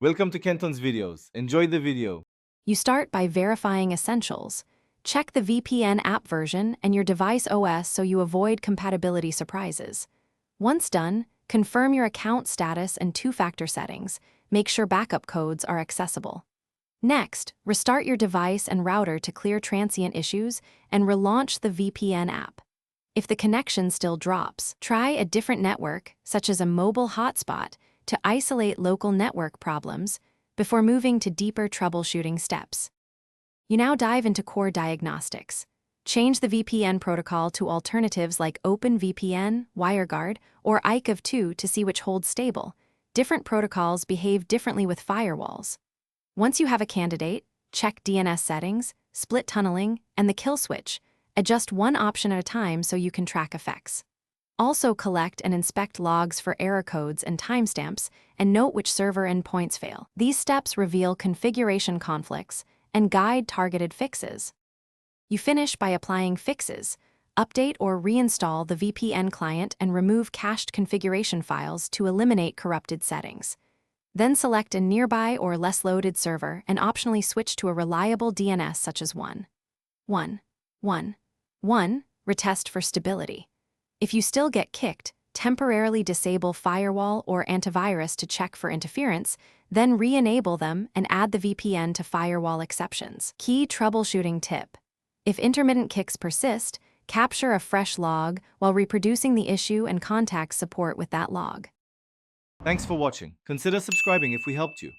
Welcome to Kenton's videos. Enjoy the video. You start by verifying essentials. Check the VPN app version and your device OS so you avoid compatibility surprises. Once done, confirm your account status and two-factor settings. Make sure backup codes are accessible. Next, restart your device and router to clear transient issues and relaunch the VPN app. If the connection still drops, try a different network, such as a mobile hotspot, to isolate local network problems before moving to deeper troubleshooting steps. You now dive into core diagnostics. Change the VPN protocol to alternatives like OpenVPN, WireGuard, or IKEv2 to see which holds stable. Different protocols behave differently with firewalls. Once you have a candidate, check DNS settings, split tunneling, and the kill switch. Adjust one option at a time so you can track effects. Also collect and inspect logs for error codes and timestamps, and note which server endpoints fail. These steps reveal configuration conflicts and guide targeted fixes. You finish by applying fixes. Update or reinstall the VPN client and remove cached configuration files to eliminate corrupted settings. Then select a nearby or less loaded server and optionally switch to a reliable DNS such as 1.1.1. Retest for stability. If you still get kicked, temporarily disable firewall or antivirus to check for interference, then re-enable them and add the VPN to firewall exceptions. Key troubleshooting tip. If intermittent kicks persist, capture a fresh log while reproducing the issue and contact support with that log. Thanks for watching. Consider subscribing if we helped you.